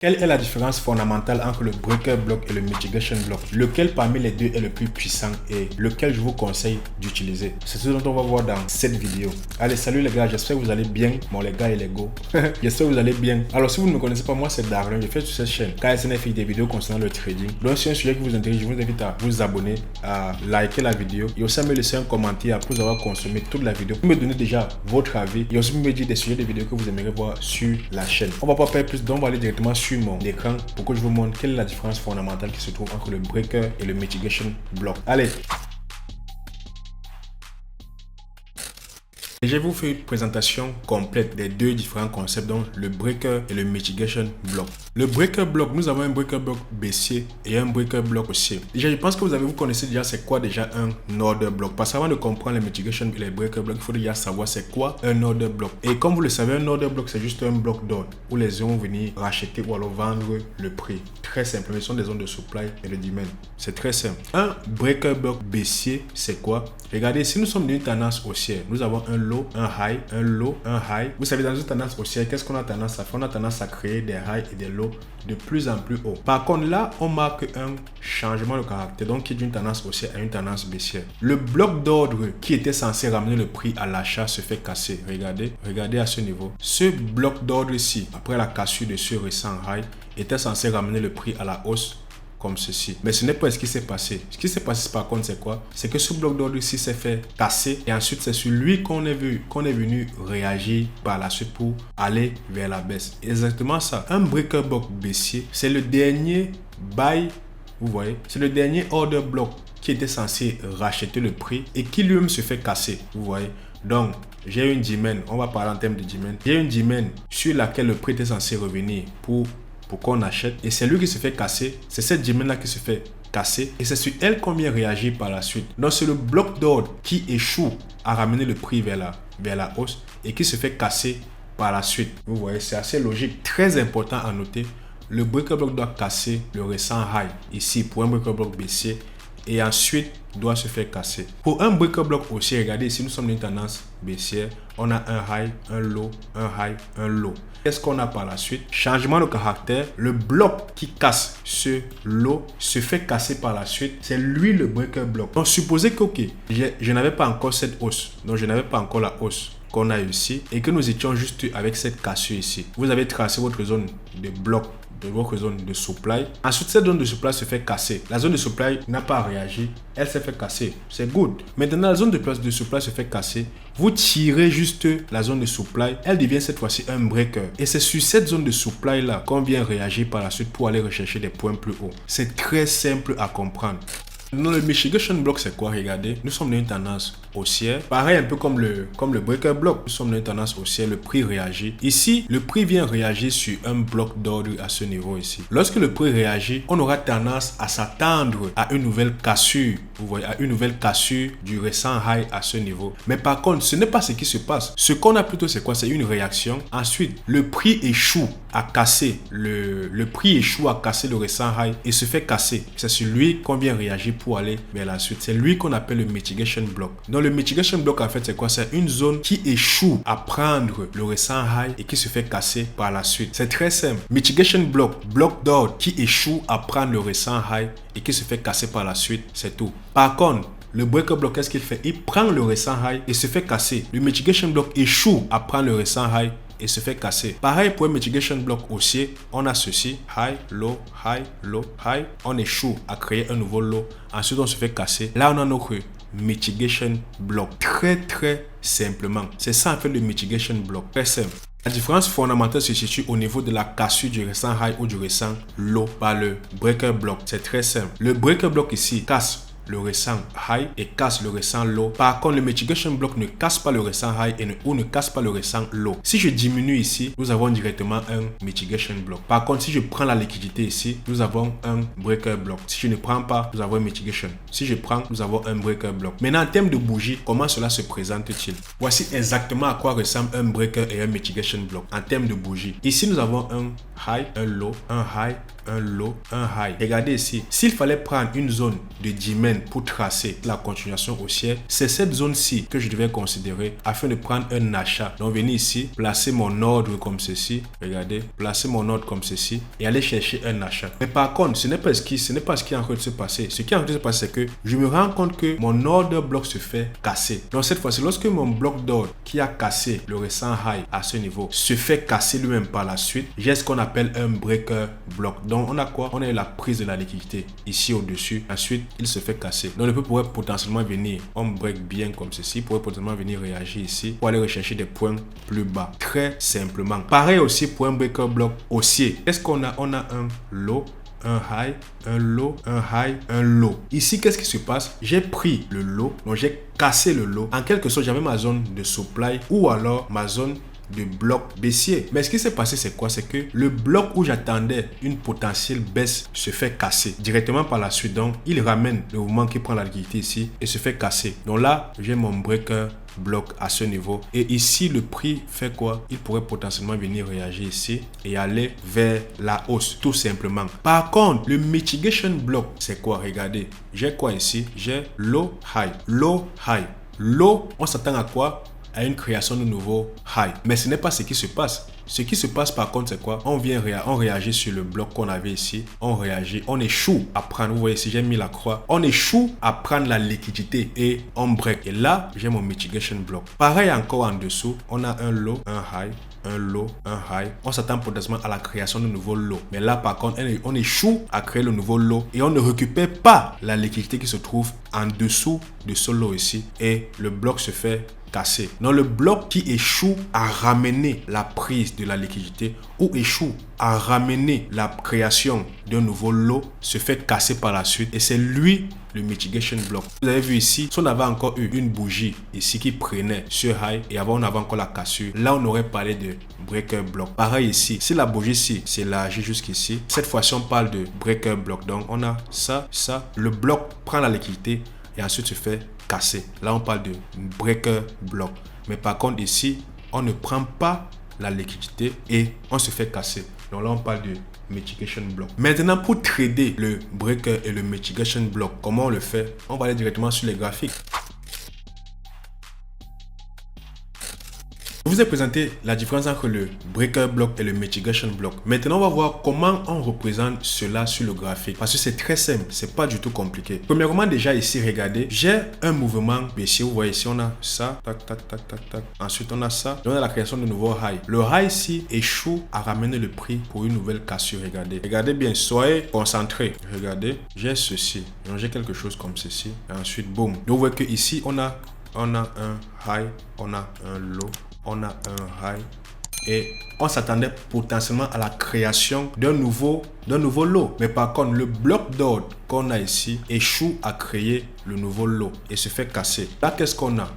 Quelle est la différence fondamentale entre le breaker block et le mitigation block? Lequel parmi les deux est le plus puissant et lequel je vous conseille d'utiliser? C'est ce dont on va voir dans cette vidéo. Allez, salut les gars, j'espère que vous allez bien. Bon, les gars et les go. J'espère que vous allez bien. Alors, si vous ne me connaissez pas, moi c'est Darren. Je fais sur cette chaîne KSNF des vidéos concernant le trading. Donc, si c'est un sujet qui vous intéresse, je vous invite à vous abonner, à liker la vidéo et aussi à me laisser un commentaire après vous avoir consommé toute la vidéo. Vous me donnez déjà votre avis et aussi me dire des sujets de vidéos que vous aimeriez voir sur la chaîne. On va pas perdre plus, donc on va aller directement sur mon écran pour que je vous montre quelle est la différence fondamentale qui se trouve entre le breaker et le mitigation block. Allez. Et je vais vous faire une présentation complète des deux différents concepts, donc le breaker et le mitigation block. Le breaker block, nous avons un breaker block baissier et un breaker block haussier. Déjà, je pense que vous connaissez déjà c'est quoi déjà un order block. Parce qu'avant de comprendre les mitigation et les breaker block, il faut déjà savoir c'est quoi un order block. Et comme vous le savez, un order block c'est juste un bloc d'ordre où les gens vont venir racheter ou alors vendre le prix. Très simple, ce sont des zones de supply et de demand. C'est très simple. Un breaker block baissier, c'est quoi? Regardez, si nous sommes dans une tendance haussière, nous avons un low, un high, un low, un high. Vous savez, dans une tendance haussière, qu'est-ce qu'on a tendance à faire? On a tendance à créer des highs et des lows de plus en plus haut. Par contre, là, on marque un changement de caractère, donc qui est d'une tendance haussière à une tendance baissière. Le bloc d'ordre qui était censé ramener le prix à l'achat se fait casser. Regardez à ce niveau. Ce bloc d'ordre ici, après la cassure de ce récent high, était censé ramener le prix à la hausse comme ceci. Mais ce n'est pas ce qui s'est passé. Ce qui s'est passé par contre, c'est quoi? C'est que ce bloc d'ordre ici s'est fait casser et ensuite c'est sur lui qu'on est venu réagir par la suite pour aller vers la baisse. Exactement ça. Un breaker block baissier, c'est le dernier buy, vous voyez, c'est le dernier order block qui était censé racheter le prix et qui lui-même se fait casser, vous voyez. Donc, j'ai une demand, on va parler en termes de demand. J'ai une demand sur laquelle le prix était censé revenir pour qu'on achète et c'est lui qui se fait casser, c'est cette demand là qui se fait casser et c'est sur elle qu'on vient réagir par la suite. Donc c'est le bloc d'ordre qui échoue à ramener le prix vers la hausse et qui se fait casser par la suite. Vous voyez, c'est assez logique. Très important à noter, le breaker block doit casser le récent high ici pour un breaker block baissier et ensuite doit se faire casser. Pour un breaker block haussier, regardez ici, nous sommes dans une tendance baissière. On a un high, un low, un high, un low. Qu'est-ce qu'on a par la suite? Changement de caractère. Le bloc qui casse ce low se fait casser par la suite. C'est lui le breaker block. Donc supposez que je n'avais pas encore cette hausse. Donc je n'avais pas encore la hausse qu'on a ici et que nous étions juste avec cette cassure ici. Vous avez tracé votre zone de bloc, de votre zone de supply. Ensuite, cette zone de supply se fait casser. La zone de supply n'a pas réagi. Elle s'est fait casser. C'est good. Maintenant, la zone de supply se fait casser. Vous tirez juste la zone de supply. Elle devient cette fois-ci un breaker. Et c'est sur cette zone de supply là qu'on vient réagir par la suite pour aller rechercher des points plus hauts. C'est très simple à comprendre. Dans le mitigation block, c'est quoi? Regardez, nous sommes dans une tendance haussière. Pareil, un peu comme le breaker block. Nous sommes dans une tendance haussière, le prix réagit. Ici, le prix vient réagir sur un bloc d'ordre à ce niveau ici. Lorsque le prix réagit, on aura tendance à s'attendre à une nouvelle cassure. Vous voyez, à une nouvelle cassure du récent high à ce niveau. Mais par contre, ce n'est pas ce qui se passe. Ce qu'on a plutôt, c'est quoi? C'est une réaction. Ensuite, le prix échoue à casser. Le prix échoue à casser le récent high et se fait casser. C'est sur lui qu'on vient réagir pour aller vers la suite. C'est lui qu'on appelle le mitigation block. Donc le mitigation block en fait c'est quoi? C'est une zone qui échoue à prendre le récent high et qui se fait casser par la suite. C'est très simple. Mitigation block, bloc d'ordre qui échoue à prendre le récent high et qui se fait casser par la suite. C'est tout. Par contre, le breaker block, qu'est-ce qu'il fait? Il prend le récent high et se fait casser. Le mitigation block échoue à prendre le récent high et se fait casser. Pareil pour un mitigation block haussier, on a ceci, high, low, high, low, high. On échoue à créer un nouveau low. Ensuite, on se fait casser. Là, on a notre mitigation block. Très simplement. C'est ça en fait le mitigation block. Très simple. La différence fondamentale se situe au niveau de la cassure du récent high ou du récent low par le breaker block. C'est très simple. Le breaker block ici casse le récent high et casse le récent low. Par contre, le mitigation block ne casse pas le récent high ou ne casse pas le récent low. Si je diminue ici, nous avons directement un mitigation block. Par contre, si je prends la liquidité ici, nous avons un breaker block. Si je ne prends pas, nous avons un mitigation. Si je prends, nous avons un breaker block. Maintenant, en termes de bougie, comment cela se présente-t-il? Voici exactement à quoi ressemble un breaker et un mitigation block en termes de bougie. Ici, nous avons un high, un low, un high, un low, un high. Regardez ici, s'il fallait prendre une zone de diamètre pour tracer la continuation haussière, c'est cette zone-ci que je devais considérer afin de prendre un achat. Donc venir ici, placer mon ordre comme ceci, regardez, placer mon ordre comme ceci et aller chercher un achat. Mais par contre, ce n'est pas ce qui est en train de se passer. Ce qui est en train de se passer, c'est que je me rends compte que mon order bloc se fait casser. Donc cette fois-ci, lorsque mon bloc d'ordre qui a cassé le récent high à ce niveau se fait casser lui-même par la suite, j'ai ce qu'on appelle un breaker bloc. Donc on a quoi? On a eu la prise de la liquidité ici au-dessus. Ensuite, il se fait casser. Donc le prix pourrait potentiellement venir, on break bien comme ceci, pourrait potentiellement venir réagir ici pour aller rechercher des points plus bas. Très simplement. Pareil aussi pour un breaker bloc haussier. Qu'est-ce qu'on a? On a un low, un high, un low, un high, un low. Ici, qu'est-ce qui se passe? J'ai pris le low, donc j'ai cassé le low. En quelque sorte, j'avais ma zone de supply ou alors ma zone de bloc baissier. Mais ce qui s'est passé, c'est quoi? C'est que le bloc où j'attendais une potentielle baisse se fait casser directement par la suite. Donc, il ramène le mouvement qui prend la liquidité ici et se fait casser. Donc là, j'ai mon breaker bloc à ce niveau. Et ici, le prix fait quoi? Il pourrait potentiellement venir réagir ici et aller vers la hausse, tout simplement. Par contre, le mitigation block, c'est quoi? Regardez, j'ai quoi ici? J'ai low, high, low, high. Low, on s'attend à quoi? À une création de nouveau high. Mais ce n'est pas ce qui se passe. Ce qui se passe par contre, c'est quoi? On réagit sur le bloc qu'on avait ici. On réagit, on échoue à prendre. Vous voyez ici, j'ai mis la croix. On échoue à prendre la liquidité et on break. Et là, j'ai mon mitigation block. Pareil encore en dessous, on a un low, un high, un low, un high. On s'attend potentiellement à la création de nouveau low. Mais là, par contre, on échoue à créer le nouveau low et on ne récupère pas la liquidité qui se trouve en dessous de ce low ici. Et le bloc se fait cassé. Donc le bloc qui échoue à ramener la prise de la liquidité ou échoue à ramener la création d'un nouveau lot se fait casser par la suite et c'est lui le mitigation block. Vous avez vu ici, si on avait encore eu une bougie ici qui prenait ce high et avant on avait encore la cassure, là on aurait parlé de breaker block. Pareil ici, si la bougie ici s'élargit jusqu'ici, cette fois-ci on parle de breaker block. Donc on a ça, le bloc prend la liquidité et ensuite se fait casser. Là, on parle de breaker block. Mais par contre, ici, on ne prend pas la liquidité et on se fait casser. Donc là, on parle de mitigation block. Maintenant, pour trader le breaker et le mitigation block, comment on le fait? On va aller directement sur les graphiques. Je vous ai présenté la différence entre le breaker block et le mitigation block. Maintenant, on va voir comment on représente cela sur le graphique. Parce que c'est très simple, c'est pas du tout compliqué. Premièrement, déjà ici, regardez, j'ai un mouvement baissier. Vous voyez ici, on a ça, tac, tac, tac, tac, tac. Ensuite, on a ça. On a la création de nouveau high. Le high ici échoue à ramener le prix pour une nouvelle cassure. Regardez. Regardez bien, soyez concentrés. Regardez, j'ai ceci. Donc, j'ai quelque chose comme ceci. Et ensuite, boum. Donc, vous voyez que ici, on a un high, on a un low. On a un high et on s'attendait potentiellement à la création d'un nouveau lot. Mais par contre, le bloc d'ordre qu'on a ici échoue à créer le nouveau lot et se fait casser. Là, qu'est-ce qu'on a?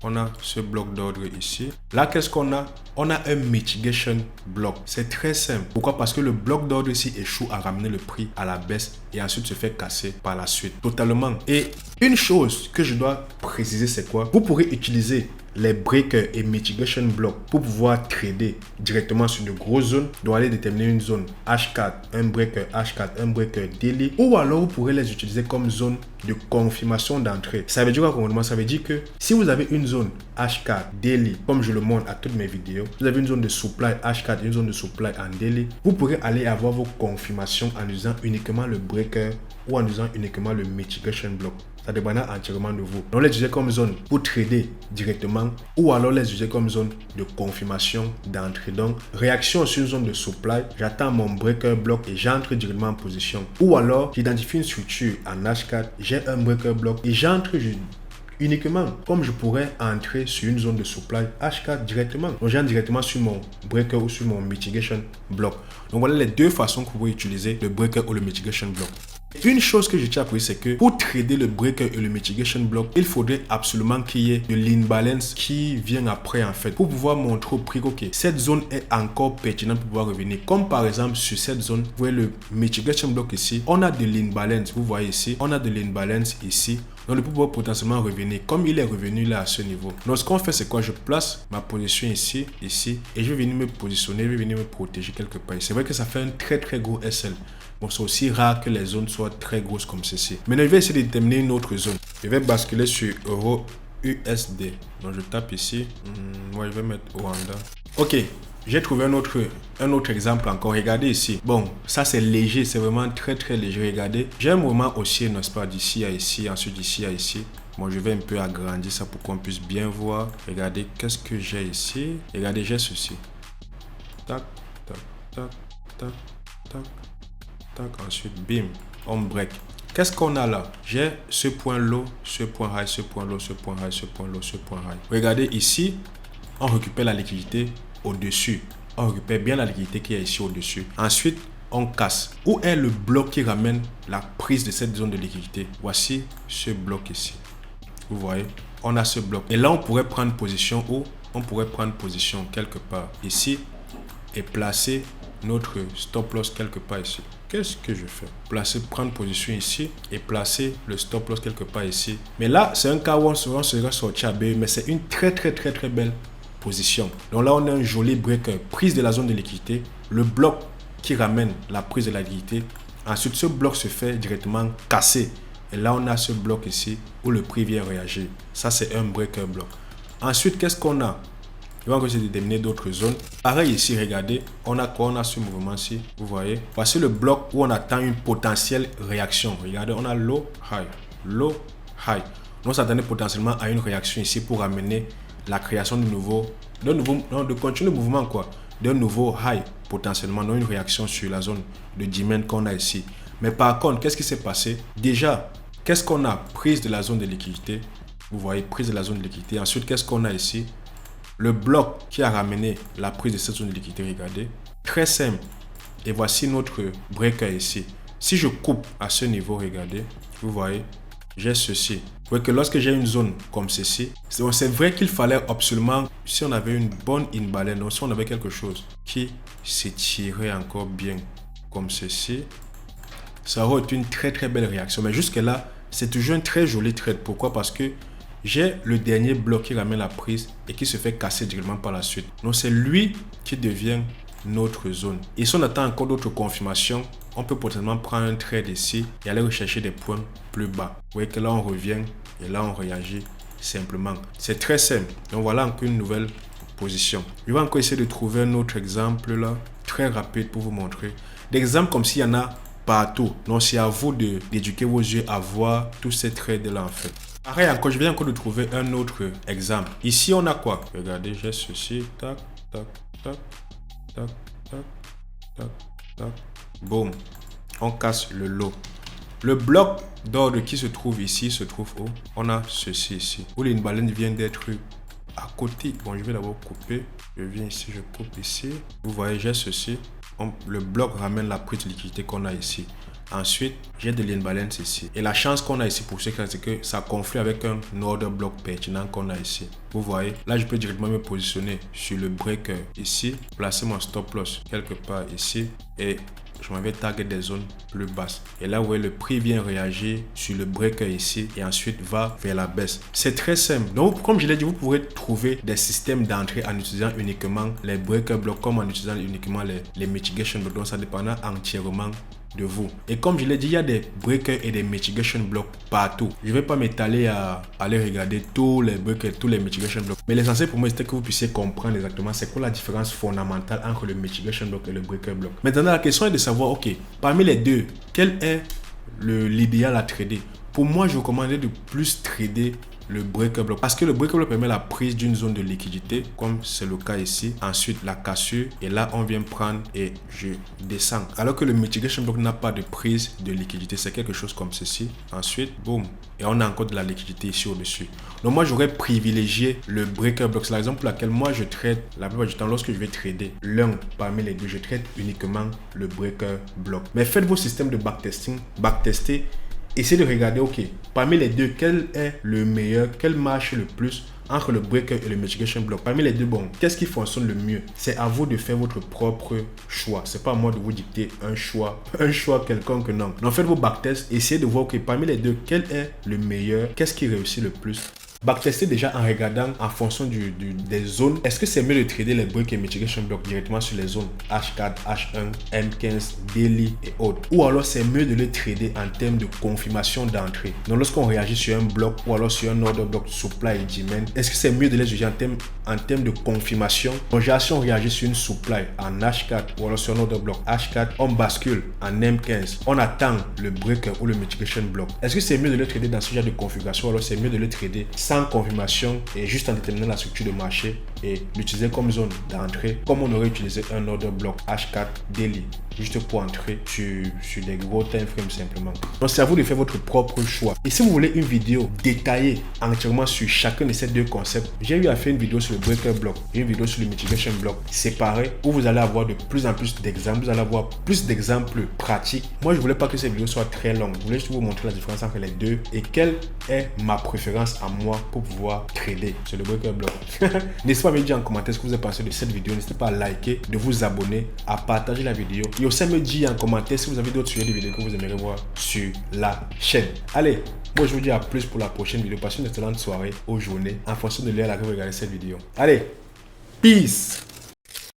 On a ce bloc d'ordre ici. Là, qu'est-ce qu'on a? On a un mitigation block. C'est très simple. Pourquoi? Parce que le bloc d'ordre ici échoue à ramener le prix à la baisse et ensuite se fait casser par la suite. Totalement. Et une chose que je dois préciser, c'est quoi? Vous pourrez utiliser les breakers et mitigation block pour pouvoir trader directement sur de grosses zones, donc aller déterminer une zone H4, un breaker H4, un breaker daily, ou alors vous pourrez les utiliser comme zone de confirmation d'entrée. Ça veut dire quoi concrètement? Ça veut dire que si vous avez une zone H4 daily, comme je le montre à toutes mes vidéos, vous avez une zone de supply H4 et une zone de supply en daily, vous pourrez aller avoir vos confirmations en utilisant uniquement le breaker ou en utilisant uniquement le mitigation block. Ça dépendra entièrement de vous. Donc les utiliser comme zone pour trader directement ou alors les utiliser comme zone de confirmation d'entrée. Donc réaction sur une zone de supply, j'attends mon breaker block et j'entre directement en position. Ou alors j'identifie une structure en H4, j'ai un breaker block et j'entre uniquement comme je pourrais entrer sur une zone de supply H4 directement. Donc j'entre directement sur mon breaker ou sur mon mitigation block. Donc voilà les deux façons que vous pouvez utiliser le breaker ou le mitigation block. Une chose que je tiens à préciser, c'est que pour trader le breaker et le mitigation block, il faudrait absolument qu'il y ait de l'imbalance qui vient après en fait pour pouvoir montrer au prix que ok, cette zone est encore pertinente pour pouvoir revenir. Comme par exemple sur cette zone, vous voyez le mitigation block ici, on a de l'imbalance, vous voyez ici, on a de l'imbalance ici. Donc le prix pourrait potentiellement revenir comme il est revenu là à ce niveau. Donc ce qu'on fait, c'est quoi? Je place ma position ici, ici et je vais venir me positionner, je vais venir me protéger quelque part. C'est vrai que ça fait un très gros SL. Bon, c'est aussi rare que les zones soient très grosses comme ceci. Maintenant, je vais essayer de déterminer une autre zone. Je vais basculer sur Euro USD. Donc, je tape ici. Moi, je vais mettre Rwanda. Ok, j'ai trouvé un autre exemple encore. Regardez ici. Bon, ça c'est léger, c'est vraiment très très léger. Regardez, j'ai un mouvement haussier, n'est-ce pas, d'ici à ici, ensuite d'ici à ici. Bon, je vais un peu agrandir ça pour qu'on puisse bien voir. Regardez, qu'est-ce que j'ai ici? Regardez, j'ai ceci. Tac, tac, tac, tac, tac, tac. Ensuite, bim, on break. Qu'est-ce qu'on a là? J'ai ce point low, ce point high, ce point low, ce point high, ce point low, ce point high. Regardez ici, on récupère la liquidité au-dessus. On récupère bien la liquidité qui est ici au-dessus. Ensuite, on casse. Où est le bloc qui ramène la prise de cette zone de liquidité? Voici ce bloc ici. Vous voyez, on a ce bloc. Et là, on pourrait prendre position où? On pourrait prendre position quelque part ici et placer notre stop loss quelque part ici. Qu'est-ce que je fais? Prendre position ici et placer le stop loss quelque part ici. Mais là, c'est un cas où on serait sorti à B, mais c'est une très belle position. Donc là, on a un joli breaker, prise de la zone de liquidité, le bloc qui ramène la prise de la liquidité. Ensuite, ce bloc se fait directement casser. Et là, on a ce bloc ici où le prix vient réagir. Ça, c'est un breaker bloc. Ensuite, qu'est-ce qu'on a? Je vais encore essayer de déterminer d'autres zones. Pareil ici, regardez, on a quoi? On a ce mouvement-ci, vous voyez. Voici le bloc où on attend une potentielle réaction. Regardez, on a low, high, low, high. On s'attendait potentiellement à une réaction ici pour amener la création de continuer le mouvement quoi, d'un nouveau high potentiellement, non une réaction sur la zone de demand qu'on a ici. Mais par contre, qu'est-ce qui s'est passé? Déjà, qu'est-ce qu'on a? Prise de la zone de liquidité. Vous voyez, prise de la zone de liquidité. Ensuite, qu'est-ce qu'on a ici? Le bloc qui a ramené la prise de cette zone de liquidité, regardez. Très simple. Et voici notre breaker ici. Si je coupe à ce niveau, regardez, vous voyez, j'ai ceci. Vous voyez que lorsque j'ai une zone comme ceci, c'est vrai qu'il fallait absolument, si on avait une bonne in-balance, donc si on avait quelque chose qui s'étirait encore bien comme ceci, ça aurait été une très belle réaction. Mais jusque là, c'est toujours un très joli trade. Pourquoi? Parce que j'ai le dernier bloc qui ramène la prise et qui se fait casser directement par la suite. Donc c'est lui qui devient notre zone. Et si on attend encore d'autres confirmations, on peut potentiellement prendre un trade ici et aller rechercher des points plus bas. Vous voyez que là on revient et là on réagit simplement. C'est très simple. Donc voilà encore une nouvelle position. Je vais encore essayer de trouver un autre exemple là, très rapide pour vous montrer. Des exemples comme s'il y en a partout. Donc c'est à vous d'éduquer vos yeux à voir tous ces trades là en fait. Pareil encore, je viens encore de trouver un autre exemple. Ici on a quoi? Regardez, j'ai ceci, tac, tac, tac, tac, tac, tac, tac. Boum, on casse le lot. Le bloc d'ordre qui se trouve ici se trouve où? On a ceci ici, où l'inbalance vient d'être à côté. Bon, je vais d'abord couper. Je viens ici, je coupe ici. Vous voyez, j'ai ceci. Le bloc ramène la prise de liquidité qu'on a ici. Ensuite, j'ai de l'imbalance ici. Et la chance qu'on a ici pour ce cas, c'est que ça conflit avec un autre bloc pertinent qu'on a ici. Vous voyez, là, je peux directement me positionner sur le breaker ici, placer mon stop loss quelque part ici et je m'en vais target des zones plus basses. Et là, vous voyez, le prix vient réagir sur le breaker ici et ensuite va vers la baisse. C'est très simple. Donc, comme je l'ai dit, vous pourrez trouver des systèmes d'entrée en utilisant uniquement les breaker blocks comme en utilisant uniquement les mitigation blocks. Donc, ça dépendra entièrement de vous. Et comme je l'ai dit, il y a des breakers et des mitigation blocks partout. Je ne vais pas m'étaler à aller regarder tous les breakers, tous les mitigation blocks. Mais l'essentiel pour moi, c'était que vous puissiez comprendre exactement c'est quoi la différence fondamentale entre le mitigation block et le breaker block. Maintenant, la question est de savoir, ok, parmi les deux, quel est l'idéal à trader? Pour moi, je recommandais de plus trader le breaker block parce que le breaker block permet la prise d'une zone de liquidité comme c'est le cas ici, ensuite la cassure et là on vient prendre et je descends, alors que le mitigation block n'a pas de prise de liquidité, c'est quelque chose comme ceci, ensuite boum et on a encore de la liquidité ici au dessus. Donc moi j'aurais privilégié le breaker block. C'est la raison pour laquelle moi je trade la plupart du temps lorsque je vais trader l'un parmi les deux, je trade uniquement le breaker block. Mais faites vos systèmes de backtester. Essayez de regarder, ok, parmi les deux, quel est le meilleur, quel marche le plus entre le breaker et le mitigation block. Parmi les deux, bon, qu'est-ce qui fonctionne le mieux? C'est à vous de faire votre propre choix. C'est pas à moi de vous dicter un choix quelconque, non. Donc faites vos backtests, essayez de voir, ok, parmi les deux, quel est le meilleur, qu'est-ce qui réussit le plus. Backtester déjà en regardant en fonction des zones. Est-ce que c'est mieux de trader les break et mitigation block directement sur les zones H4, H1, M15, daily et autres, ou alors c'est mieux de les trader en termes de confirmation d'entrée. Donc lorsqu'on réagit sur un bloc ou alors sur un order block supply et demand, est-ce que c'est mieux de les juger en termes de confirmation? Donc si on réagit sur une supply en H4 ou alors sur un order block H4, on bascule en M15, on attend le breaker ou le mitigation block. Est-ce que c'est mieux de le trader dans ce genre de configuration ou alors c'est mieux de le trader sans confirmation et juste en déterminant la structure de marché et l'utiliser comme zone d'entrée, comme on aurait utilisé un order block H4 daily, juste pour entrer sur des gros time frames simplement. Donc c'est à vous de faire votre propre choix. Et si vous voulez une vidéo détaillée entièrement sur chacun de ces deux concepts, j'ai eu à faire une vidéo sur le breaker block et une vidéo sur le mitigation block séparés, où vous allez avoir de plus en plus d'exemples, vous allez avoir plus d'exemples pratiques. Moi je voulais pas que cette vidéo soit très longue, je voulais juste vous montrer la différence entre les deux et quelle est ma préférence à moi pour pouvoir trader sur le breaker block. N'hésitez pas à me dire en commentaire ce que vous avez pensé de cette vidéo. N'hésitez pas à liker, de vous abonner, à partager la vidéo et aussi à me dire en commentaire si vous avez d'autres sujets de vidéos que vous aimeriez voir sur la chaîne. Allez, moi je vous dis à plus pour la prochaine vidéo. Passez une excellente soirée ou journée en fonction de l'heure à laquelle vous regardez cette vidéo. Allez, peace!